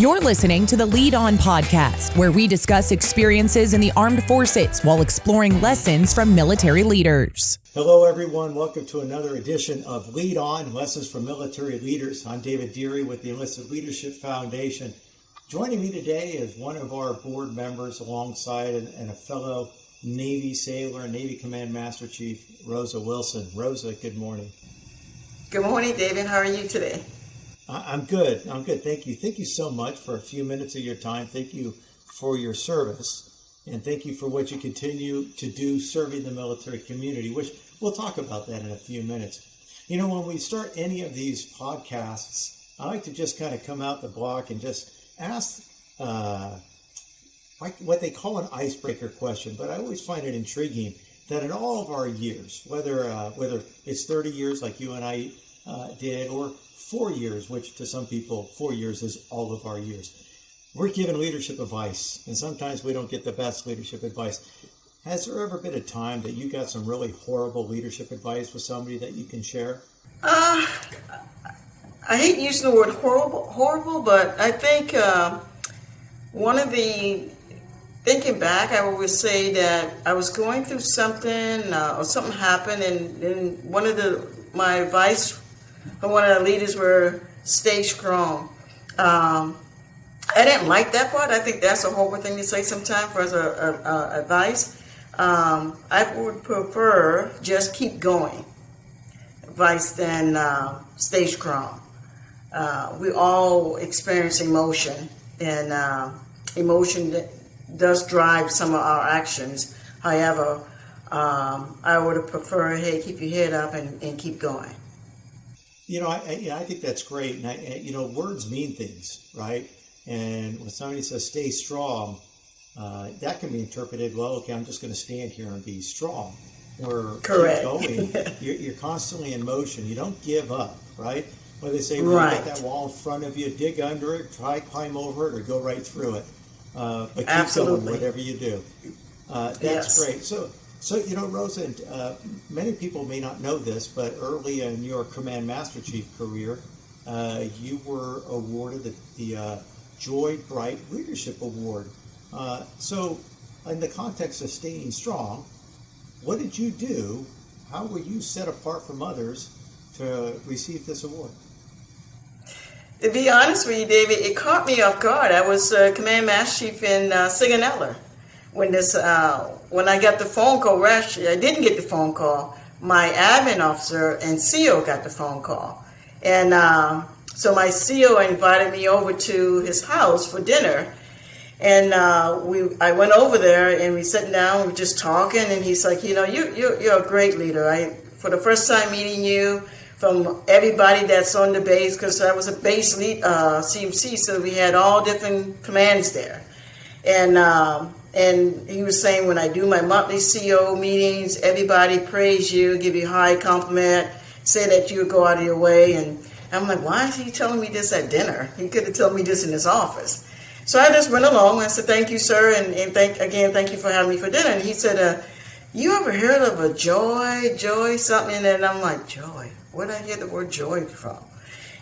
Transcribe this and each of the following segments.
You're listening to the Lead On podcast, where we discuss experiences in the armed forces while exploring lessons from military leaders. Hello, everyone. Welcome to another edition of Lead On, Lessons from Military Leaders. I'm David Deary with the Enlisted Leadership Foundation. Joining me today is one of our board members alongside and a fellow Navy sailor and Navy Command Master Chief, Rosa Wilson. Rosa, good morning. Good morning, David. How are you today? I'm good. Thank you. Thank you so much for a few minutes of your time. Thank you for your service. And thank you for what you continue to do serving the military community, which we'll talk about that in a few minutes. You know, when we start any of these podcasts, I like to just kind of come out the block and just ask what they call an icebreaker question. But I always find it intriguing that in all of our years, whether it's 30 years like you and I did, or 4 years, which to some people, 4 years is all of our years, we're given leadership advice, and sometimes we don't get the best leadership advice. Has there ever been a time that you got some really horrible leadership advice with somebody that you can share? I hate using the word horrible, but I think thinking back, I would say that I was going through something, or something happened, and my advice from one of the leaders were stay strong. I didn't like that part. I think that's a horrible thing to say sometimes for advice. I would prefer just keep going advice than stay strong. We all experience emotion, and emotion does drive some of our actions. However, I would have preferred, hey, keep your head up and keep going. You know, I think that's great. And, words mean things, right? And when somebody says stay strong, that can be interpreted, well, okay, I'm just going to stand here and be strong. Or correct. Keep going. You're constantly in motion. You don't give up, right? Whether they say, right, got that wall in front of you, dig under it, try climb over it, or go right through it. But keep absolutely going, whatever you do. That's yes. great. So, Rosa, many people may not know this, but early in your Command Master Chief career, you were awarded the Joy Bright Leadership Award. So, in the context of staying strong, what did you do? How were you set apart from others to receive this award? To be honest with you, David, it caught me off guard. I was Command Master Chief in Sigonella when I got the phone call. Actually, I didn't get the phone call. My admin officer and CO got the phone call. And so my CO invited me over to his house for dinner. And I went over there and we sat down, we were just talking, and he's like, you're a great leader. For the first time meeting you, from everybody that's on the base, because I was a base lead, CMC, so we had all different commands there. And he was saying, when I do my monthly CO meetings, everybody praise you, give you a high compliment, say that you would go out of your way. And I'm like, why is he telling me this at dinner? He could have told me this in his office. So I just went along. I said, thank you, sir, and thank you for having me for dinner. And he said, you ever heard of a joy, something? And I'm like, joy? Where did I hear the word joy from?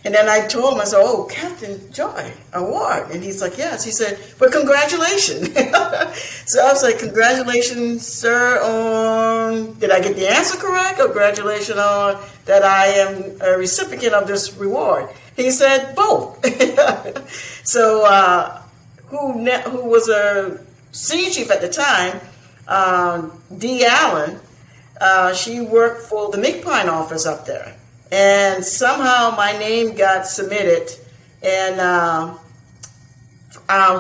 And then I told him, I said, oh, Captain Joy Award. And he's like, yes. He said, well, congratulations. So I was like, congratulations, sir, on, did I get the answer correct? Or congratulations on that I am a recipient of this reward? He said, both. So who was a senior chief at the time, Dee Allen, she worked for the McPine office up there. And somehow my name got submitted. And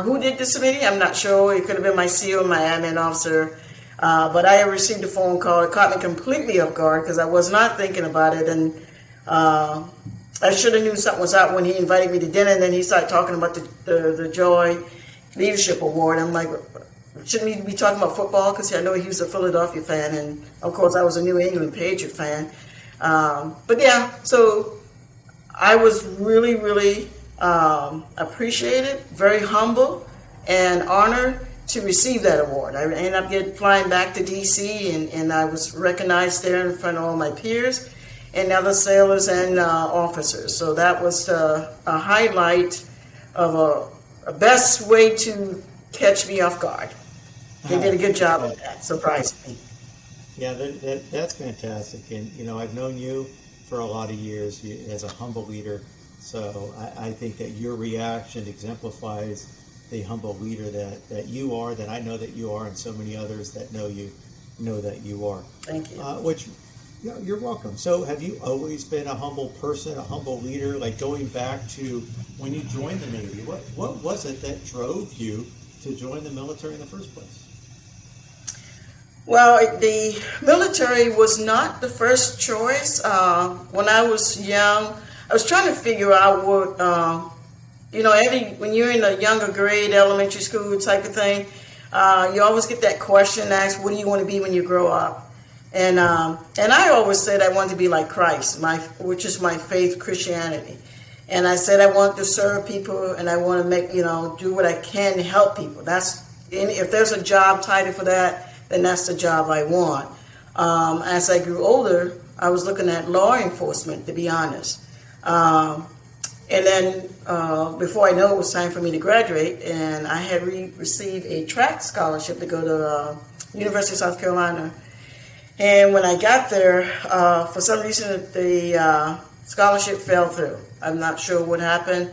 who did the submitting? I'm not sure. It could have been my CO, my admin officer. But I received a phone call. It caught me completely off guard because I was not thinking about it. And I should have knew something was up when he invited me to dinner. And then he started talking about the Joy Leadership Award. I'm like, shouldn't we be talking about football? Because I know he was a Philadelphia fan. And, of course, I was a New England Patriot fan. But yeah, so I was really, really appreciated, very humble, and honored to receive that award. I ended up flying back to D.C. and I was recognized there in front of all my peers and other sailors and officers. So that was a highlight of best way to catch me off guard. They did a good job of that, surprised me. Yeah, that's fantastic. And, I've known you for a lot of years as a humble leader. So I think that your reaction exemplifies the humble leader that you are, that I know that you are, and so many others that know that you are. Thank you. You're welcome. So have you always been a humble person, a humble leader, like going back to when you joined the Navy? What was it that drove you to join the military in the first place? Well, the military was not the first choice. When I was young, I was trying to figure out what, when you're in a younger grade, elementary school type of thing, you always get that question asked, what do you want to be when you grow up? And I always said I wanted to be like Christ, which is my faith, Christianity. And I said I want to serve people, and I want to make, do what I can to help people. If there's a job title for that, then that's the job I want. As I grew older, I was looking at law enforcement, to be honest. And then before I know it was time for me to graduate, and I had received a track scholarship to go to University of South Carolina. And when I got there, for some reason, the scholarship fell through. I'm not sure what happened,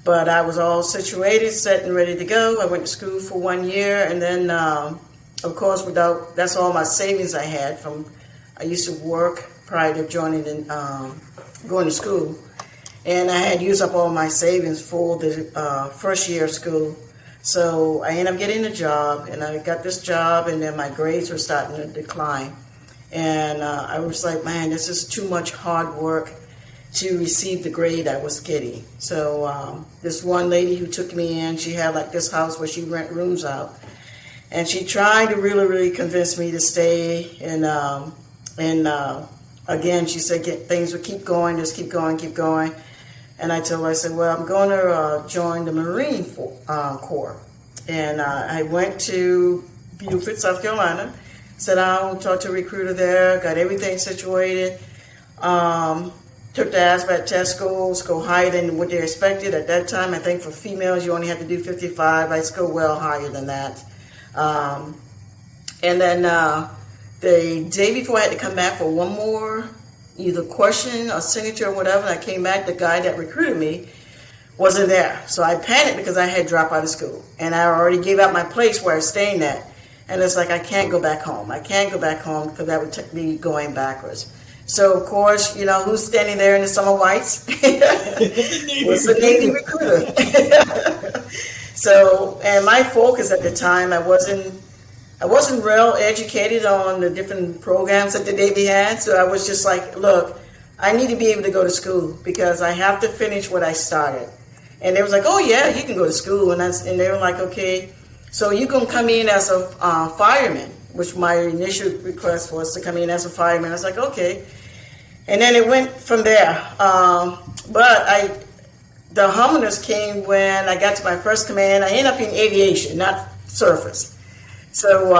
but I was all situated, set and ready to go. I went to school for 1 year, and then, of course, that's all my savings I had I used to work prior to joining and going to school. And I had used up all my savings for the first year of school. So I ended up getting a job, and I got this job, and then my grades were starting to decline. And I was like, man, this is too much hard work to receive the grade I was getting. So this one lady who took me in, she had like this house where she rent rooms out. And she tried to really, really convince me to stay. And again, she said, things would keep going, just keep going, keep going. And I told her, I said, well, I'm going to join the Marine Corps. And I went to Beaufort, South Carolina, sat down, talked to a recruiter there, got everything situated, took the ASVAB test scores, go higher than what they expected. At that time, I think for females, you only had to do 55. I scored well higher than that. And then the day before I had to come back for one more either question or signature or whatever, and I came back, the guy that recruited me wasn't there. So I panicked because I had dropped out of school. And I already gave out my place where I was staying at. And it's like, I can't go back home. I can't go back home because that would be going backwards. So, of course, who's standing there in the summer whites? Was the Navy recruiter. So, and my focus at the time, I wasn't real educated on the different programs that the Navy had. So I was just like, look, I need to be able to go to school because I have to finish what I started. And they was like, oh, yeah, you can go to school. And they were like, okay, so you can come in as a fireman, which my initial request was to come in as a fireman. I was like, okay. And then it went from there. But the humbleness came when I got to my first command. I ended up in aviation, not surface. So,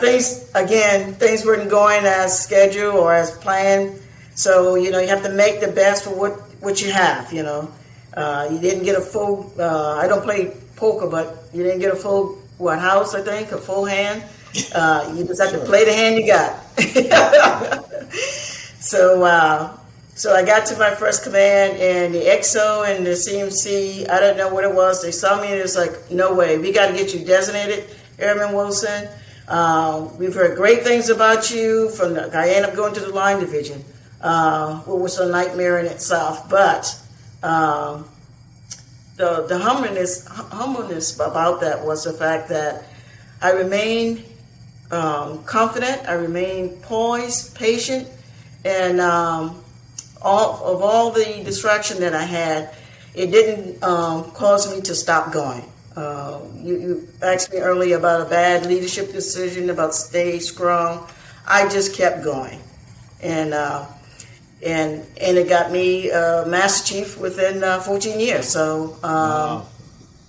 things weren't going as scheduled or as planned. So, you have to make the best for what you have, You didn't get a full, I don't play poker, but you didn't get a full, house, I think, a full hand. You just have to play the hand you got. So I got to my first command, and the XO and the CMC, I don't know what it was. They saw me, and it was like, no way. We got to get you designated Airman Wilson. We've heard great things about you. I ended up going to the line division, which was a nightmare in itself. But the humbleness about that was the fact that I remained confident. I remained poised, patient, and all the distraction that I had, it didn't cause me to stop going. You asked me earlier about a bad leadership decision, about stay strong. I just kept going, and it got me Master Chief within 14 years. So, wow.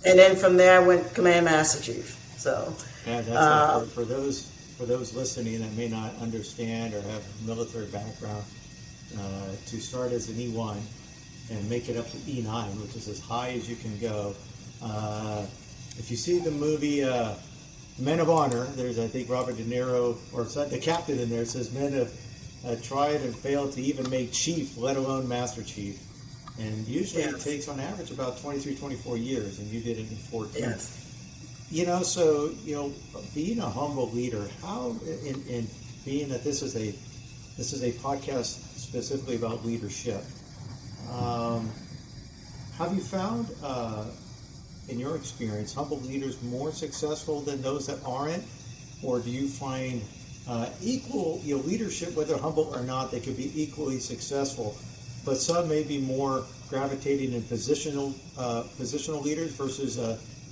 And then from there I went Command Master Chief. So, yeah, that's for those listening that may not understand or have a military background, to start as an E1 and make it up to E9, which is as high as you can go. if you see the movie Men of Honor, there's, I think, Robert De Niro, or the captain in there says men have tried and failed to even make chief, let alone master chief. And usually it takes on average about 23, 24 years, and you did it in 14. Yes. So, being a humble leader, how, in being that this is a podcast specifically about leadership, have you found, in your experience, humble leaders more successful than those that aren't? Or do you find equal leadership, whether humble or not, they could be equally successful, but some may be more gravitating in positional leaders versus,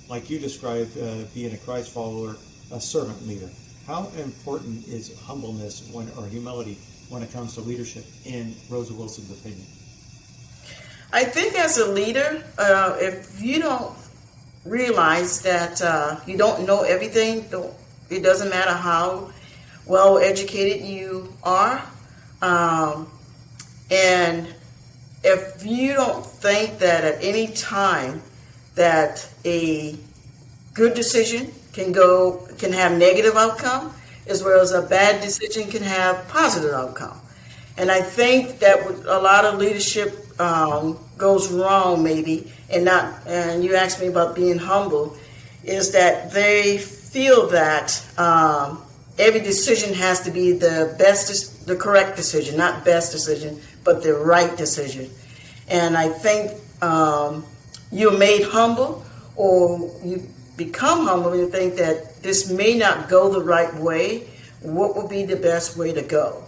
like you described, being a Christ follower, a servant leader? How important is humbleness or humility when it comes to leadership, in Rosa Wilson's opinion? I think as a leader, if you don't realize that you don't know everything, it doesn't matter how well educated you are, and if you don't think that at any time that a good decision can have negative outcome, as well as a bad decision can have positive outcome. And I think that a lot of leadership goes wrong, maybe, and you asked me about being humble, is that they feel that every decision has to be the correct decision, not best decision, but the right decision. And I think you're made humble, or you become humble and you think that this may not go the right way. What would be the best way to go?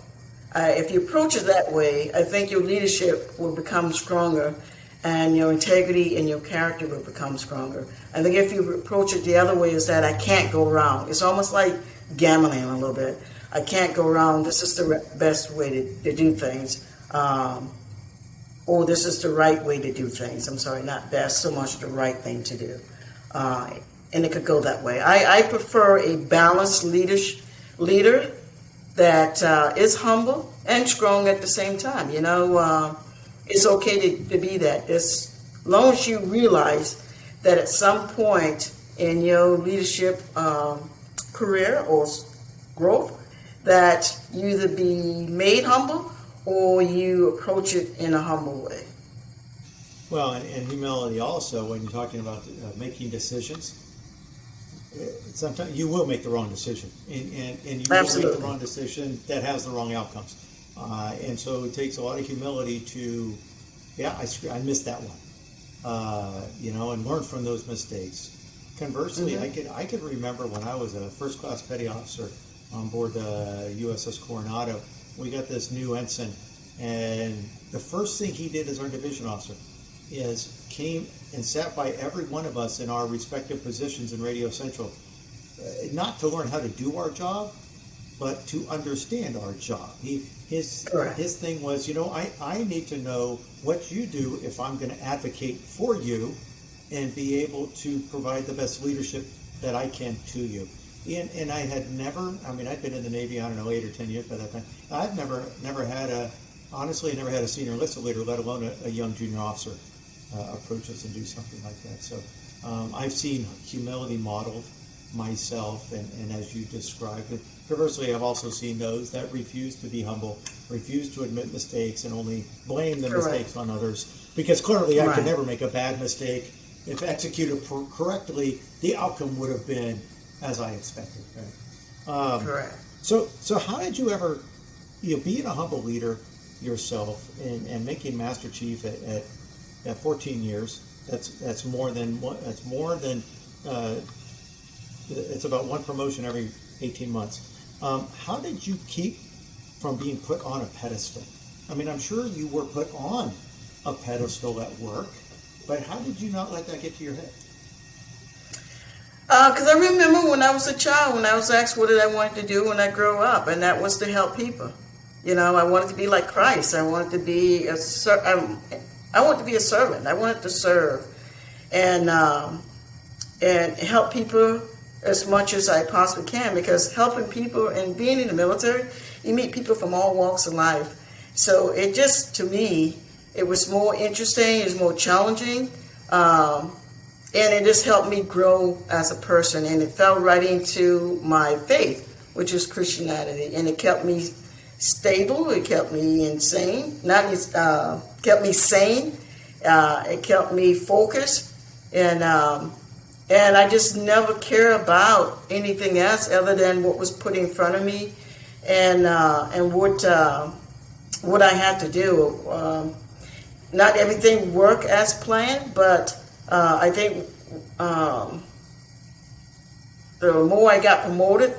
If you approach it that way, I think your leadership will become stronger, and your integrity and your character will become stronger. I think if you approach it the other way, is that I can't go wrong. It's almost like gambling a little bit. I can't go wrong. This is the best way to do things. Or this is the right way to do things. I'm sorry, not best, so much the right thing to do. And it could go that way. I prefer a balanced leader that is humble and strong at the same time. It's okay to be that. As long as you realize that at some point in your leadership career or growth, that you either be made humble or you approach it in a humble way. Well, and humility also, when you're talking about making decisions, sometimes you will make the wrong decision, and you will Absolutely. make the wrong decision that has the wrong outcomes. And so it takes a lot of humility to, I missed that one, and learn from those mistakes. Conversely, mm-hmm. I could remember when I was a first-class petty officer on board the USS Coronado. We got this new ensign, and the first thing he did as our division officer came and sat by every one of us in our respective positions in Radio Central, not to learn how to do our job, but to understand our job. His thing was, I need to know what you do if I'm going to advocate for you and be able to provide the best leadership that I can to you. And I had I'd been in the Navy, 8 or 10 years by that time. I've never had a senior enlisted leader, let alone a young junior officer, approach us and do something like that. So I've seen humility modeled myself, and as you described it. Conversely, I've also seen those that refuse to be humble, refuse to admit mistakes, and only blame the mistakes on others. Because clearly I could never make a bad mistake. If executed correctly, the outcome would have been as I expected. Right? Correct. So how did you ever, being a humble leader yourself and making Master Chief at 14 years? That's more than it's about one promotion every 18 months. How did you keep from being put on a pedestal? I'm sure you were put on a pedestal at work, but how did you not let that get to your head? Because I remember when I was a child, when I was asked what did I want to do when I grow up, and that was to help people. I wanted to be like Christ. I wanted to be a servant. I wanted to serve and help people as much as I possibly can, because helping people and being in the military, you meet people from all walks of life. So it just, to me, it was more interesting, it was more challenging, and it just helped me grow as a person, and it fell right into my faith, which is Christianity, and it kept me stable. It kept me insane, kept me sane. It kept me focused, and I just never care about anything else other than what was put in front of me, and what I had to do. Not everything worked as planned, but I think the more I got promoted,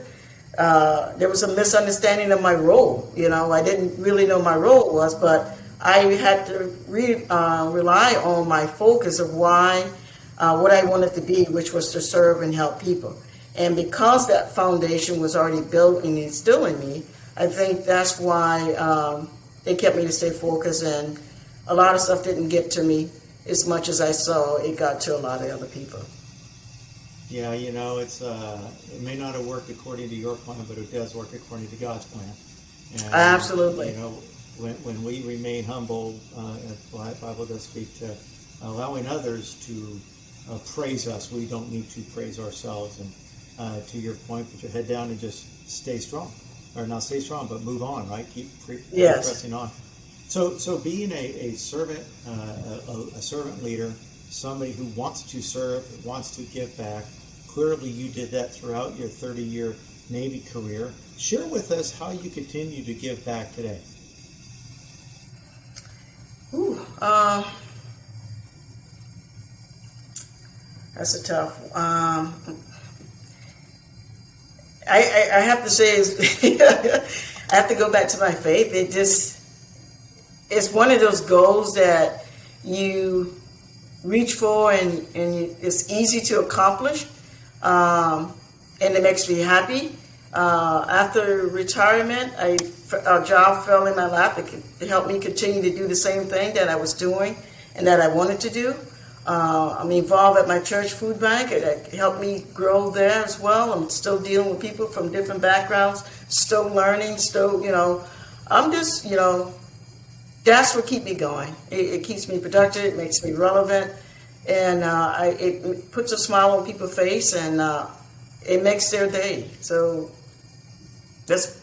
there was a misunderstanding of my role. I didn't really know my role was, but I had to rely on my focus of why, what I wanted to be, which was to serve and help people. And because that foundation was already built and instilled in me, I think that's why it kept me to stay focused, and a lot of stuff didn't get to me as much as I saw it got to a lot of other people. Yeah, it may not have worked according to your plan, but it does work according to God's plan. And, Absolutely. When we remain humble, the Bible does speak to allowing others to praise us. We don't need to praise ourselves. And to your point, put your head down and just stay strong. Or not stay strong, but move on, right? Keep pressing on. So being a servant, a servant leader, somebody who wants to serve, wants to give back, clearly you did that throughout your 30-year Navy career. Share with us how you continue to give back today. That's a tough. I have to say, I have to go back to my faith. It's one of those goals that you reach for, and it's easy to accomplish, and it makes me happy. After retirement, a job fell in my lap. It helped me continue to do the same thing that I was doing and that I wanted to do. I'm involved at my church food bank. It helped me grow there as well. I'm still dealing with people from different backgrounds, still learning, I'm just, that's what keeps me going. It keeps me productive. It makes me relevant, and it puts a smile on people's face, and it makes their day. So that's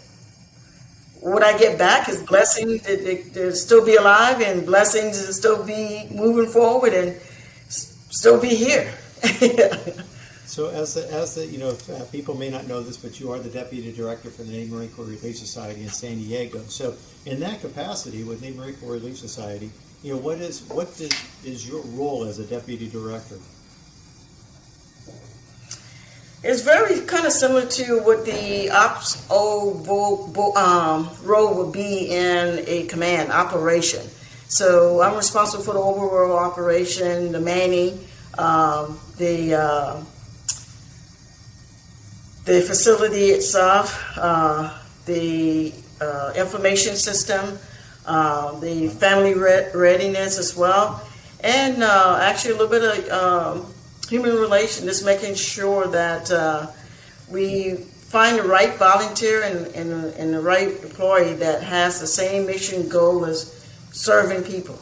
what I get back is blessings to still be alive, and blessings to still be moving forward and still be here. So people may not know this, but you are the Deputy Director for the Navy Marine Corps Relief Society in San Diego. So in that capacity with Navy Marine Corps Relief Society, what is your role as a Deputy Director? It's very kind of similar to what the ops role would be in a command operation. So I'm responsible for the overall operation, the manning, the facility itself, the information system, the family readiness as well, and actually a little bit of human relations, just making sure that we find the right volunteer and the right employee that has the same mission goal as serving people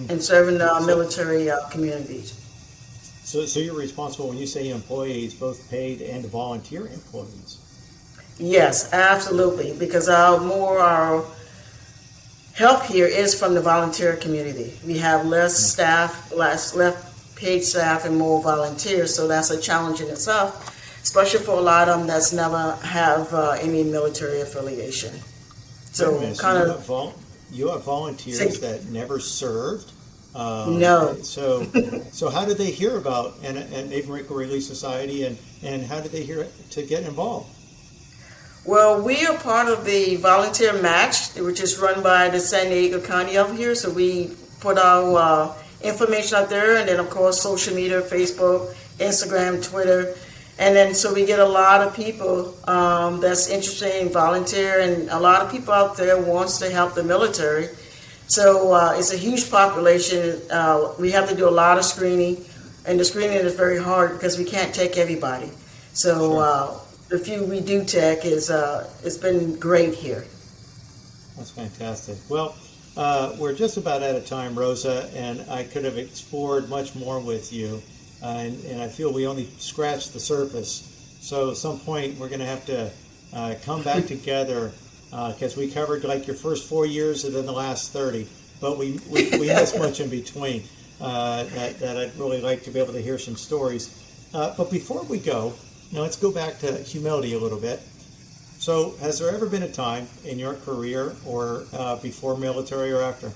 and serving the military communities. So you're responsible when you say employees, both paid and volunteer employees? Yes, absolutely, because our help here is from the volunteer community. We have less staff, less paid staff, and more volunteers, so that's a challenge in itself, especially for a lot of them that's never have any military affiliation. So you have volunteers that never served. No. So how did they hear about Navy Marine Corps Relief Society, and how did they hear to get involved? Well, we are part of the volunteer match, which is run by the San Diego County up here. So we put our information out there, and then of course social media, Facebook, Instagram, Twitter, and then so we get a lot of people that's interested in volunteer, and a lot of people out there wants to help the military. So it's a huge population. We have to do a lot of screening, and the screening is very hard because we can't take everybody. So the few we do take it's been great here. That's fantastic. Well, we're just about out of time, Rosa, and I could have explored much more with you. and I feel we only scratched the surface. So at some point we're going to have to come back together because we covered like your first 4 years and then the last 30, but we missed much in between that I'd really like to be able to hear some stories. But before we go, let's go back to humility a little bit. So has there ever been a time in your career or before military or after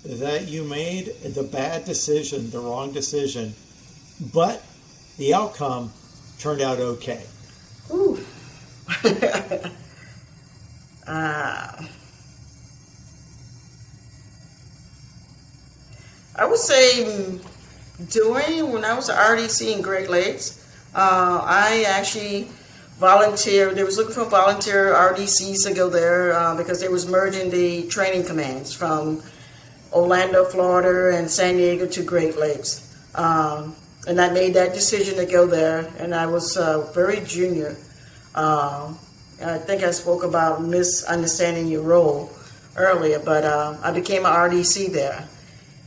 that you made the bad decision, the wrong decision, but the outcome turned out okay? Ooh. I would say when I was at RDC in Great Lakes, I actually volunteered. They was looking for volunteer RDCs to go there because they was merging the training commands from Orlando, Florida, and San Diego to Great Lakes. And I made that decision to go there, and I was very junior. I think I spoke about misunderstanding your role earlier, but I became an RDC there.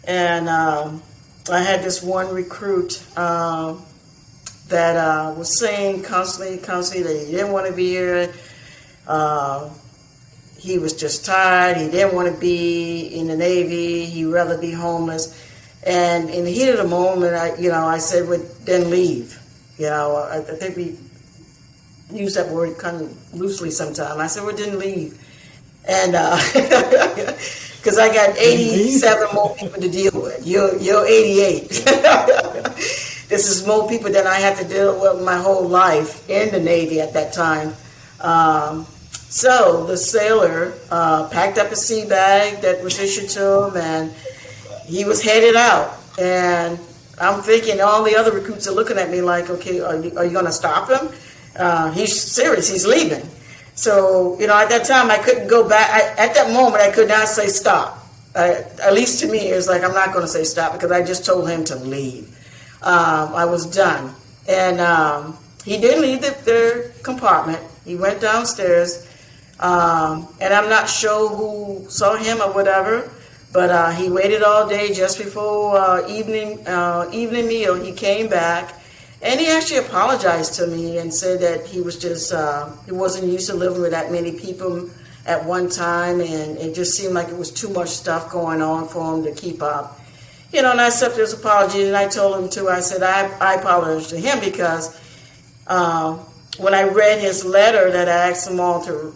And I had this one recruit that was saying constantly that he didn't want to be here. He was just tired. He didn't want to be in the Navy. He'd rather be homeless. And in the heat of the moment, I said, well, then leave. I think we use that word kind of loosely sometimes. I said, well, then leave. And because I got 87 more people to deal with. You're 88. This is more people than I had to deal with my whole life in the Navy at that time. So the sailor packed up a sea bag that was issued to him, and he was headed out. And I'm thinking all the other recruits are looking at me like, okay, are you going to stop him? He's serious. He's leaving. So, at that time, I couldn't go back. At that moment, I could not say stop. At least to me, it was like, I'm not going to say stop because I just told him to leave. I was done. And he didn't leave the compartment. He went downstairs. And I'm not sure who saw him or whatever, but he waited all day just before evening meal. He came back. And he actually apologized to me and said that he was just, he wasn't used to living with that many people at one time, and it just seemed like it was too much stuff going on for him to keep up. And I accepted his apology, and I told him too, I said, I apologized to him because when I read his letter that I asked them all to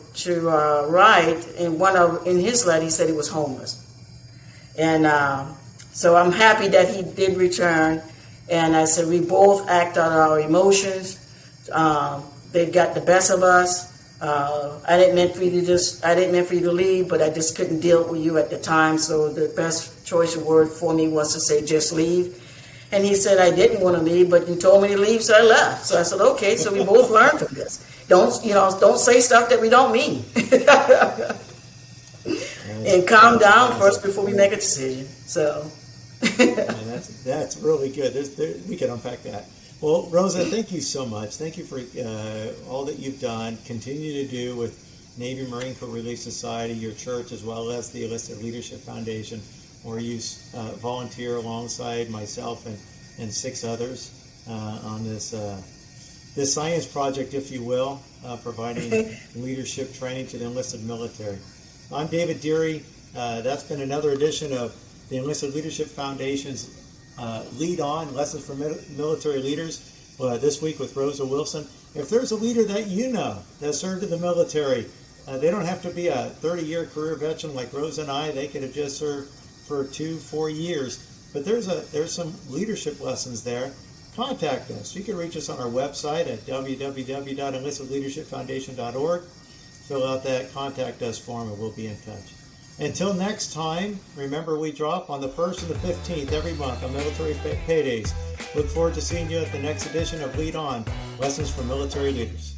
write, in his letter, he said he was homeless. And so I'm happy that he did return. And I said, we both act on our emotions. They got the best of us. I didn't mean for you to leave, but I just couldn't deal with you at the time. So the best choice of word for me was to say, just leave. And he said, I didn't want to leave, but you told me to leave, so I left. So I said, okay, so we both learned from this. Don't say stuff that we don't mean. And calm down first before we make a decision. So. That's really good. We can unpack that. Well, Rosa, thank you so much. Thank you for all that you've done, continue to do with Navy Marine Corps Relief Society, your church, as well as the Enlisted Leadership Foundation, where you volunteer alongside myself and 6 others on this science project, if you will, providing leadership training to the enlisted military. I'm David Deary. That's been another edition of the Enlisted Leadership Foundation's Lead On, Lessons for Military Leaders, this week with Rosa Wilson. If there's a leader that you know that served in the military, they don't have to be a 30-year career veteran like Rosa and I. They could have just served for 2-4 years. But there's some leadership lessons there. Contact us. You can reach us on our website at www.enlistedleadershipfoundation.org. Fill out that Contact Us form and we'll be in touch. Until next time, remember we drop on the 1st and the 15th every month on military paydays. Look forward to seeing you at the next edition of Lead On, Lessons for Military Leaders.